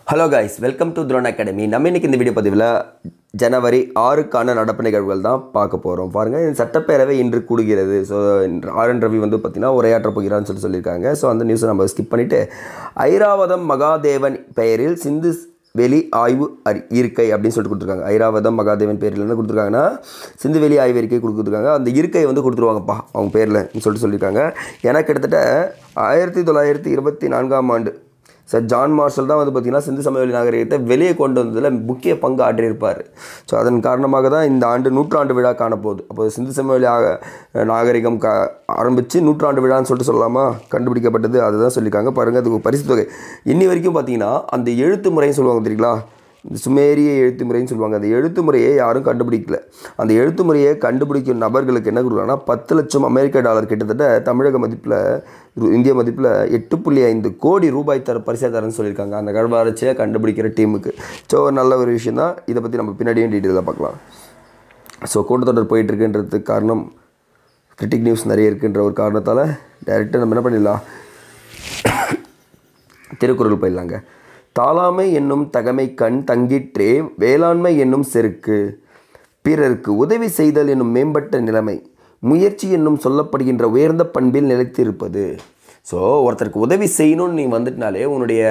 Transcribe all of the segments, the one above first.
Hello guys, welcome to throne academy. நம்ம இன்றைக்கி இந்த வீடியோ பதிவில் ஜனவரி 6க்கான நடப்பு நிகழ்வுகள் தான் பார்க்க போகிறோம். பாருங்கள், இந்த சட்டப்பேரவை இன்று கூடுகிறது. So R. N.. ரவி வந்து பார்த்திங்கன்னா உரையாற்ற போகிறான்னு சொல்லியிருக்காங்க. ஸோ அந்த நியூஸை நம்ம ஸ்கிப் பண்ணிவிட்டு, ஐராவதம் மகாதேவன் பெயரில் சிந்து வெளி ஆய்வு இருக்கை அப்படின்னு சொல்லிட்டு கொடுத்துருக்காங்க. ஐராவதம் மகாதேவன் பேரில் என்ன கொடுத்துருக்காங்கன்னா சிந்து வெளி ஆய்வு இருக்கை கொடுத்துருக்காங்க. அந்த இருக்கையை வந்து கொடுத்துருவாங்கப்பா அவங்க பேரில் சொல்லியிருக்காங்க. ஏன்னா கிட்டத்தட்ட 1924ஆம் ஆண்டு சார் ஜான் மார்ஷல் தான் வந்து பார்த்திங்கன்னா சிந்து சமவெளி நாகரிகத்தை வெளியே கொண்டு வந்ததில் முக்கிய பங்கு ஆற்றியிருப்பார். ஸோ அதன் காரணமாக தான் இந்த ஆண்டு 100ஆண்டு விழா காணப்போகுது. அப்போது சிந்து சமவெளி நாகரிகம் ஆரம்பித்து 100ஆண்டு விழான்னு சொல்லிட்டு சொல்லலாமா, கண்டுபிடிக்கப்பட்டது அதுதான் சொல்லியிருக்காங்க. பாருங்கள், அதுக்கு பரிசு தொகை இன்னி வரைக்கும் பார்த்திங்கன்னா அந்த எழுத்து முறைன்னு சொல்லுவாங்க தெரியுங்களா, இந்த சுமேரிய எழுத்து முறைன்னு சொல்லுவாங்க. அந்த எழுத்து முறையை யாரும் கண்டுபிடிக்கல. அந்த எழுத்து முறையை கண்டுபிடிக்கும் நபர்களுக்கு என்ன கொடுக்குறாங்கன்னா 10 லட்சம் அமெரிக்க டாலர், கிட்டத்தட்ட தமிழக மதிப்பில் இந்திய மதிப்பில் 8.5 கோடி ரூபாய் பரிசாக தரேன்னு சொல்லியிருக்காங்க அந்த கர்வாரட்சியை கண்டுபிடிக்கிற டீமுக்கு. ஸோ நல்ல ஒரு விஷயம் தான். இதை பற்றி நம்ம பின்னாடியும் டீட்டெயிலாக பார்க்கலாம். ஸோ கூட்டத்தொடர் போயிட்டுருக்குன்றதுக்கு காரணம் கிரிட்டிக் நியூஸ் நிறைய இருக்குன்ற ஒரு காரணத்தால் டைரெக்டாக நம்ம என்ன பண்ணிடலாம், திருக்குறள் போயிடலாங்க. தாளாமை என்னும் தகமை கண் தங்கிற்றே வேளாண்மை என்னும் செருக்கு, பிறருக்கு உதவி செய்தல் என்னும் மேம்பட்ட நிலைமை, முயற்சி என்னும் சொல்லப்படுகின்ற உயர்ந்த பண்பில் நிலைத்திருப்பது. ஸோ ஒருத்தருக்கு உதவி செய்யணும்னு நீ வந்துட்டுனாலே உன்னுடைய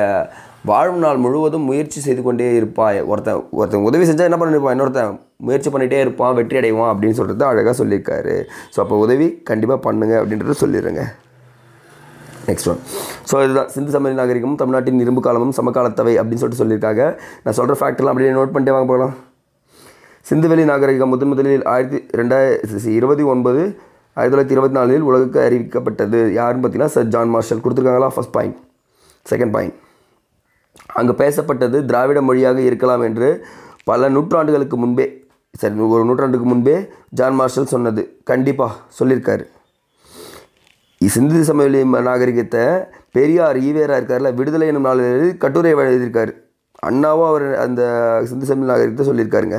வாழ்நாள் முழுவதும் முயற்சி செய்து கொண்டே இருப்பாய். ஒருத்தன் உதவி செஞ்சால் என்ன பண்ணிருப்பான், இன்னொருத்தன் முயற்சி பண்ணிகிட்டே இருப்பான், வெற்றி அடைவான் அப்படின்னு சொல்கிறது அழகாக சொல்லியிருக்காரு. ஸோ அப்போ உதவி கண்டிப்பாக பண்ணுங்க அப்படின்றத சொல்லிடுறேங்க. Next one. ஸோ இதுதான் சிந்து சமவெளி நாகரிகமும் தமிழ்நாட்டின் இரும்பு காலமும் சமகாலத்தவை அப்படின்னு சொல்லியிருக்காங்க. நான் சொல்கிற ஃபேக்ட்லாம் அப்படியே நோட் பண்ணிட்டே வாங்க போகலாம். சிந்துவெளி நாகரிகம் முதலில் 1924 உலகுக்கு அறிவிக்கப்பட்டது. யாருன்னு பார்த்தீங்கன்னா சர் ஜான் மார்ஷல் கொடுத்துருக்காங்களா. First point. செகண்ட் பாயிண்ட், அங்கே பேசப்பட்டது திராவிட மொழியாக இருக்கலாம் என்று பல நூற்றாண்டுகளுக்கு முன்பே, சரி ஒரு நூற்றாண்டுக்கு முன்பே ஜான் மார்ஷல் சொன்னது கண்டிப்பாக சொல்லியிருக்காரு. சிந்து சமவெளி நாகரிகத்தை பெரியார் ஈவேரா இருக்கார்ல, விடுதலை என்னும் நாளில் கட்டுரை எழுதியிருக்காரு. அண்ணாவும் அவர் அந்த சிந்து சமவெளி நாகரிகத்தை சொல்லியிருக்காருங்க.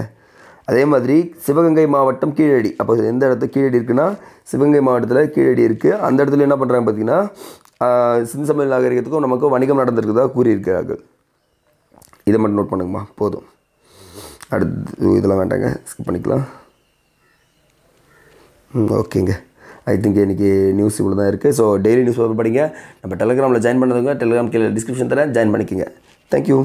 அதே மாதிரி சிவகங்கை மாவட்டம் கீழடி, அப்போ எந்த இடத்துல கீழடி இருக்குன்னா சிவகங்கை மாவட்டத்தில் கீழடி இருக்குது. அந்த இடத்துல என்ன பண்ணுறாங்க பார்த்தீங்கன்னா சிந்து சமவெளி நாகரிகத்துக்கும் நமக்கும் வணிகம் நடந்திருக்குதாக கூறியிருக்கிறார்கள். இதை மட்டும் நோட் பண்ணுங்கம்மா, போதும். அடுத்து இதெல்லாம் வேண்டாங்க, ஸ்கிப் பண்ணிக்கலாம். ஓகேங்க, ஐ திங்க் இன்றைக்கி நியூஸ் இவ்வளோ தான் இருக்குது. ஸோ டெய்லி நியூஸ் பேப்பர் படிங்க. நம்ம டெலிகிராமில் ஜாயின் பண்ணதுங்க, டெலிகிராம் கீழே டிஸ்கிரிப்ஷன் தரேன், ஜாயின் பண்ணிக்கோங்க. தேங்க்யூ.